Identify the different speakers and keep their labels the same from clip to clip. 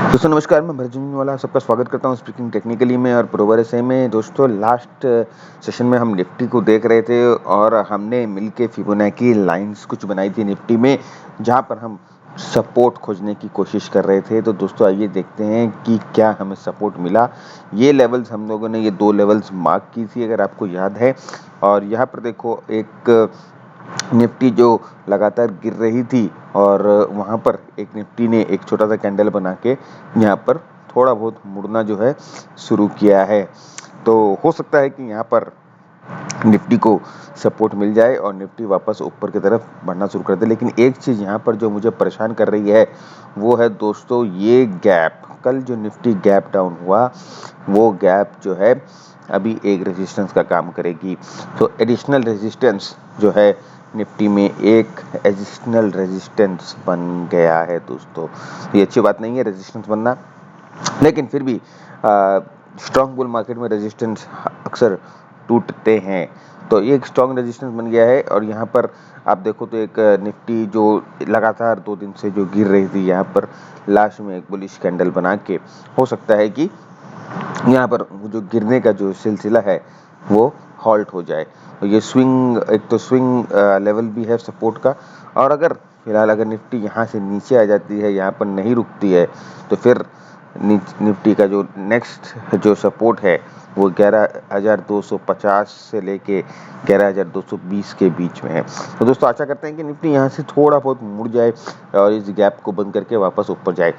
Speaker 1: दोस्तों नमस्कार, मैं भरत झुंझुनवाला सबका स्वागत करता हूँ स्पीकिंग टेक्निकली में और प्रोवर एसए में। दोस्तों लास्ट सेशन में हम निफ्टी को देख रहे थे और हमने मिलके फिबोनाची लाइंस कुछ बनाई थी निफ्टी में, जहाँ पर हम सपोर्ट खोजने की कोशिश कर रहे थे। तो दोस्तों आइए देखते हैं कि क्या हमें सपोर्ट मिला। ये लेवल्स हम लोगों ने ये 2 लेवल्स मार्क की थी, अगर आपको याद है। और यहाँ पर देखो एक निफ्टी जो लगातार गिर रही थी और वहाँ पर एक निफ्टी ने एक छोटा सा कैंडल बना के यहाँ पर थोड़ा बहुत मुड़ना जो है शुरू किया है। तो हो सकता है कि यहाँ पर निफ्टी को सपोर्ट मिल जाए और निफ्टी वापस ऊपर की तरफ बढ़ना शुरू कर दे। लेकिन एक चीज़ यहाँ पर जो मुझे परेशान कर रही है वो है दोस्तों ये गैप। कल जो निफ्टी गैप डाउन हुआ वो गैप जो है अभी एक रेजिस्टेंस का काम करेगी। तो एडिशनल रेजिस्टेंस जो है निफ्टी में एक एडिशनल रेजिस्टेंस बन गया है दोस्तों। ये अच्छी बात नहीं है रेजिस्टेंस बनना, लेकिन फिर भी स्ट्रॉन्ग बुल मार्केट में रेजिस्टेंस अक्सर टूटते हैं। तो ये एक स्ट्रॉन्ग रेजिस्टेंस बन गया है और यहाँ पर आप देखो तो एक निफ्टी जो लगातार 2 दिन से जो गिर रही थी, यहाँ पर लास्ट में एक बुलिश कैंडल बना के हो सकता है कि यहाँ पर जो गिरने का जो सिलसिला है वो हॉल्ट हो जाए। तो ये स्विंग, एक तो स्विंग लेवल भी है सपोर्ट का, और अगर फिलहाल अगर निफ्टी यहाँ से नीचे आ जाती है, यहाँ पर नहीं रुकती है, तो फिर निफ्टी का जो नेक्स्ट जो सपोर्ट है वो 11,250 से लेके 11,220 के बीच में है। तो दोस्तों आशा करते हैं कि निफ्टी यहाँ से थोड़ा बहुत मुड़ जाए और इस गैप को बंद करके वापस ऊपर जाए।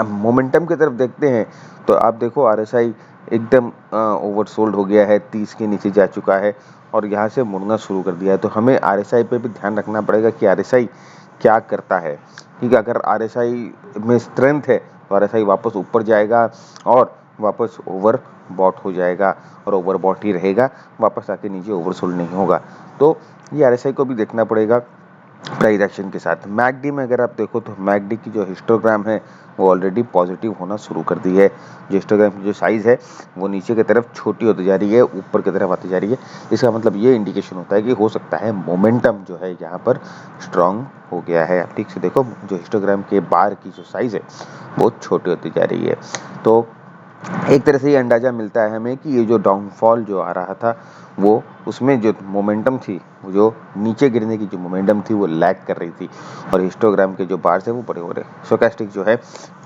Speaker 1: मोमेंटम की तरफ देखते हैं तो आप देखो आरएसआई एकदम ओवरसोल्ड हो गया है, 30 के नीचे जा चुका है और यहाँ से मुड़ना शुरू कर दिया है। तो हमें आरएसआई पे भी ध्यान रखना पड़ेगा कि आरएसआई क्या करता है। ठीक है, अगर आरएसआई में स्ट्रेंथ है तो आरएसआई वापस ऊपर जाएगा और वापस ओवर बॉट हो जाएगा और ओवर बॉट ही रहेगा, वापस आके नीचे ओवरसोल्ड नहीं होगा। तो ये आरएसआई को भी देखना पड़ेगा प्राइस एक्शन के साथ। मैकडी में अगर आप देखो तो मैकडी की जो हिस्टोग्राम है वो ऑलरेडी पॉजिटिव होना शुरू कर दी है। जो हिस्टोग्राम की जो साइज़ है वो नीचे की तरफ छोटी होती जा रही है, ऊपर की तरफ आती जा रही है। इसका मतलब ये इंडिकेशन होता है कि हो सकता है मोमेंटम जो है यहाँ पर स्ट्रॉन्ग हो गया है। आप ठीक से देखो, जो हिस्टोग्राम के बार की जो साइज़ है वो छोटी होती जा रही है। तो एक तरह से ये अंदाज़ा मिलता है हमें कि ये जो डाउनफॉल जो आ रहा था वो उसमें जो मोमेंटम थी, जो नीचे गिरने की जो मोमेंटम थी वो लैग कर रही थी और हिस्टोग्राम के जो बार्स है वो बड़े हो रहे। स्टोचैस्टिक जो है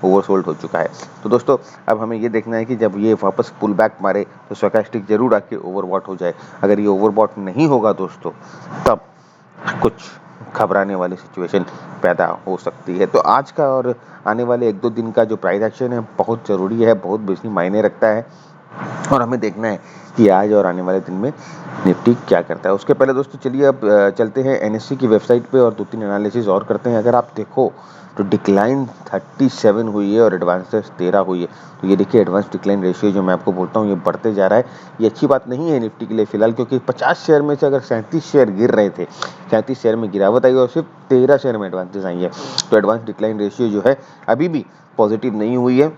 Speaker 1: ओवरसोल्ड हो चुका है। तो दोस्तों अब हमें ये देखना है कि जब ये वापस पुल बैक मारे तो स्टोचैस्टिक जरूर आके ओवरबॉट हो जाए। अगर ये ओवरबॉट नहीं होगा दोस्तों तब कुछ घबराने वाली सिचुएशन पैदा हो सकती है। तो आज का और आने वाले 1-2 दिन का जो प्राइस एक्शन है बहुत ज़रूरी है, बहुत बेसी मायने रखता है और हमें देखना है कि आज और आने वाले दिन में निफ्टी क्या करता है। उसके पहले दोस्तों चलिए अब चलते हैं एनएससी की वेबसाइट पे और 2-3 एनालिसिस और करते हैं। अगर आप देखो तो डिक्लाइन 37 हुई है और एडवांसेस 13 हुई है। तो ये देखिए एडवांस डिक्लाइन रेशियो जो मैं आपको बोलता हूँ ये बढ़ते जा रहा है। ये अच्छी बात नहीं है निफ्टी के लिए फिलहाल, क्योंकि 50 शेयर में से अगर 37 शेयर गिर रहे थे, 37 शेयर में गिरावट आई और सिर्फ 13 शेयर में एडवांसेस आई है। तो एडवांस डिक्लाइन रेशियो जो है अभी भी पॉजिटिव नहीं हुई है।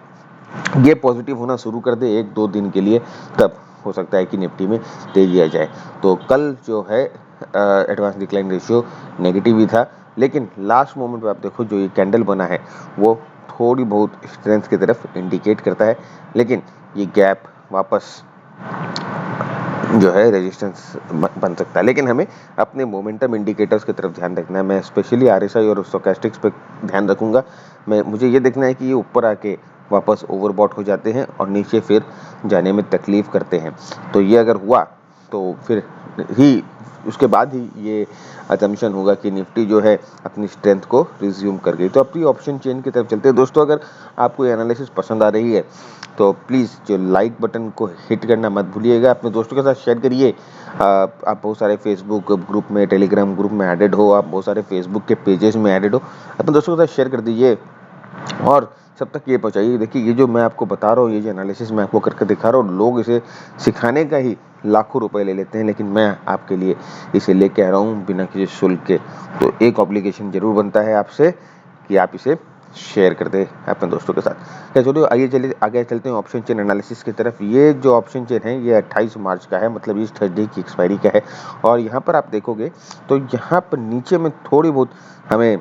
Speaker 1: ये पॉजिटिव होना शुरू कर दे 1-2 दिन के लिए, तब हो सकता है कि निफ्टी में तेजी आ जाए। तो कल जो है एडवांस डिक्लाइन रेशियो नेगेटिव ही था, लेकिन लास्ट मोमेंट पे आप देखो जो ये कैंडल बना है वो थोड़ी बहुत स्ट्रेंथ की तरफ इंडिकेट करता है, लेकिन ये गैप वापस जो है रेजिस्टेंस बन सकता है। लेकिन हमें अपने मोमेंटम इंडिकेटर्स की तरफ ध्यान रखना है। मैं स्पेशली आरएसआई और स्टोचैस्टिक्स पे ध्यान रखूंगा। मुझे ये देखना है कि ये ऊपर आके वापस ओवरबॉट हो जाते हैं और नीचे फिर जाने में तकलीफ करते हैं। तो ये अगर हुआ तो फिर ही उसके बाद ही ये असम्पशन होगा कि निफ्टी जो है अपनी स्ट्रेंथ को रिज्यूम कर गई। तो अपनी ऑप्शन चेन की तरफ चलते हैं। दोस्तों अगर आपको ये एनालिसिस पसंद आ रही है तो प्लीज़ जो लाइक बटन को हिट करना मत भूलिएगा, अपने दोस्तों के साथ शेयर करिए। आप बहुत सारे फेसबुक ग्रुप में, टेलीग्राम ग्रुप में ऐडेड हो, आप बहुत सारे फेसबुक के पेजेस में ऐडेड हो, अपने दोस्तों के साथ शेयर कर दीजिए और सब तक ये पहुंचाइए। देखिए ये जो मैं आपको बता रहा हूँ, ये जो एनालिसिस मैं आपको करके दिखा रहा हूँ, लोग इसे सिखाने का ही लाखों रुपए ले लेते हैं, लेकिन मैं आपके लिए इसे लेके आ रहा हूँ बिना किसी शुल्क के। तो एक ऑब्लिगेशन जरूर बनता है आपसे कि आप इसे शेयर कर दे अपने दोस्तों के साथ। क्या चलिए आइए चलिए आगे चलते हैं ऑप्शन चेन एनालिसिस की तरफ। ये जो ऑप्शन चेन है ये 28 मार्च का है, मतलब इस थर्सडे की एक्सपायरी का है। और यहाँ पर आप देखोगे तो यहाँ पर नीचे में थोड़ी बहुत हमें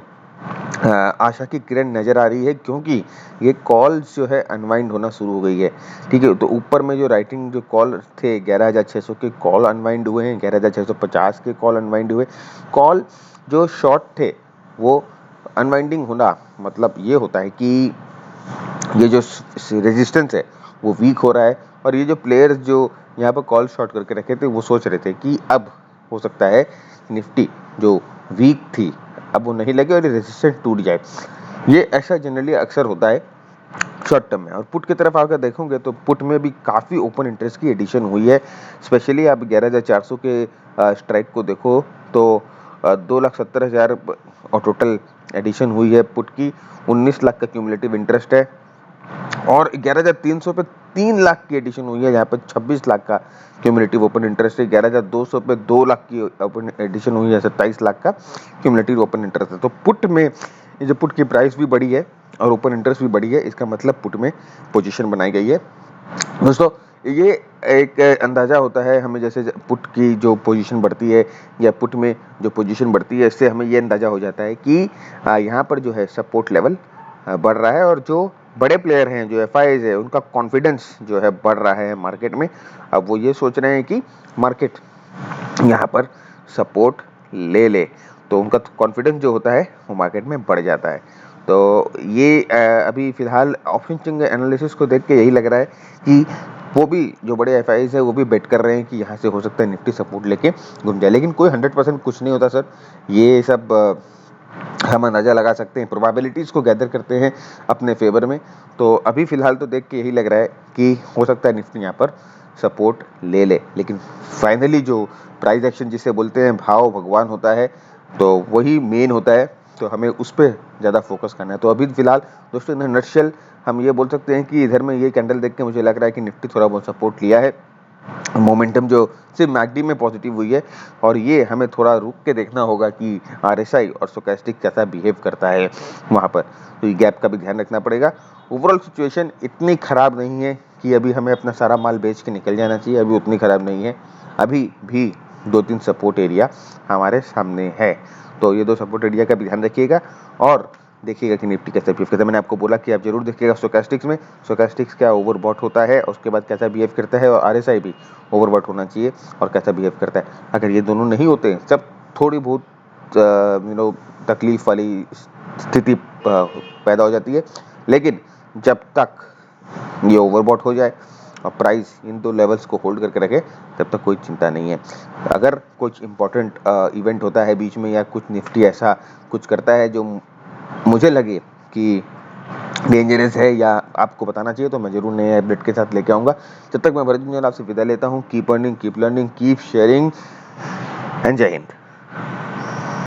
Speaker 1: आशा की किरण नज़र आ रही है, क्योंकि ये कॉल्स जो है अनवाइंड होना शुरू हो गई है। ठीक है, तो ऊपर में जो राइटिंग जो कॉल थे 11,600 के कॉल अनवाइंड हुए हैं, 11,650 के कॉल अनवाइंड हुए। कॉल जो शॉर्ट थे वो अनवाइंडिंग होना मतलब ये होता है कि ये जो रेजिस्टेंस है वो वीक हो रहा है, और ये जो प्लेयर्स जो यहाँ पर कॉल शॉर्ट करके रखे थे वो सोच रहे थे कि अब हो सकता है निफ्टी जो वीक थी अब वो नहीं लगे और रेजिस्टेंस टूट जाए। ये ऐसा जनरली अक्सर होता है शॉर्ट टर्म में। और पुट की तरफ आकर देखोगे तो पुट में भी काफ़ी ओपन इंटरेस्ट की एडिशन हुई है। स्पेशली आप 11,400 के स्ट्राइक को देखो तो 2,70,000 और टोटल एडिशन हुई है पुट की। 19 लाख का क्यूमुलेटिव इंटरेस्ट है, और 11,300 पे 3 लाख की एडिशन हुई है, जहाँ पे 26 लाख का क्यूमुलेटिव ओपन इंटरेस्ट है। 11,200 पे 2 लाख की ओपन एडिशन हुई है, 27 लाख का क्यूमुलेटिव ओपन इंटरेस्ट है। तो पुट में ये जो पुट की प्राइस भी बढ़ी है और ओपन इंटरेस्ट भी बढ़ी है, इसका मतलब पुट में पोजीशन बनाई गई है। दोस्तों, ये एक अंदाज़ा होता है हमें, जैसे पुट की जो पोजीशन बढ़ती है या पुट में जो पोजीशन बढ़ती है, इससे हमें ये अंदाज़ा हो जाता है कि यहाँ पर जो है सपोर्ट लेवल बढ़ रहा है, और जो बड़े प्लेयर हैं जो एफआईज है उनका कॉन्फिडेंस जो है बढ़ रहा है मार्केट में। अब वो ये सोच रहे हैं कि मार्केट यहाँ पर सपोर्ट ले ले, तो उनका कॉन्फिडेंस जो होता है वो मार्केट में बढ़ जाता है। तो ये अभी फिलहाल ऑप्शन चेन एनालिसिस को देख के यही लग रहा है कि वो भी जो बड़े एफआईज है वो भी बेट कर रहे हैं कि यहाँ से हो सकता है निफ्टी सपोर्ट लेके घूम जाए। लेकिन कोई 100% कुछ नहीं होता सर, ये सब हम अंदाज़ा लगा सकते हैं, प्रोबेबिलिटीज़ को गैदर करते हैं अपने फेवर में। तो अभी फ़िलहाल तो देख के यही लग रहा है कि हो सकता है निफ्टी यहाँ पर सपोर्ट ले ले, लेकिन फाइनली जो प्राइस एक्शन जिसे बोलते हैं भाव भगवान होता है, तो वही मेन होता है, तो हमें उस पर ज़्यादा फोकस करना है। तो अभी फ़िलहाल दोस्तों इन नटशेल हम ये बोल सकते हैं कि इधर में ये कैंडल देख के मुझे लग रहा है कि निफ्टी थोड़ा बहुत सपोर्ट लिया है। मोमेंटम जो सिर्फ मैकडी में पॉजिटिव हुई है, और ये हमें थोड़ा रुक के देखना होगा कि आरएसआई और स्टोचैस्टिक कैसा बिहेव करता है वहाँ पर, तो ये गैप का भी ध्यान रखना पड़ेगा। ओवरऑल सिचुएशन इतनी ख़राब नहीं है कि अभी हमें अपना सारा माल बेच के निकल जाना चाहिए, अभी उतनी ख़राब नहीं है, अभी भी 2-3 सपोर्ट एरिया हमारे सामने है। तो ये 2 सपोर्ट एरिया का भी ध्यान रखिएगा, और देखिएगा कि निफ्टी कैसे बिहेव करता है। मैंने आपको बोला कि आप जरूर देखिएगा स्टोचैस्टिक्स में, स्टोचैस्टिक्स क्या ओवरबॉट होता है, उसके बाद कैसा बिहेव करता है, और आरएसआई भी ओवरबॉट होना चाहिए और कैसा बिहेव करता है। अगर ये दोनों नहीं होते, सब थोड़ी बहुत तकलीफ वाली स्थिति पैदा हो जाती है, लेकिन जब तक ये ओवरबॉट हो जाए और प्राइस इन 2 लेवल्स को होल्ड करके रखे, तब तक कोई चिंता नहीं है। अगर कुछ इंपॉर्टेंट इवेंट होता है बीच में, या कुछ निफ्टी ऐसा कुछ करता है जो मुझे लगे कि डेंजरस है या आपको बताना चाहिए, तो मैं जरूर नए अपडेट के साथ लेके आऊँगा। जब तक मैं भरत आपसे विदा लेता हूँ, keep earning, keep learning, keep sharing, and जय हिंद।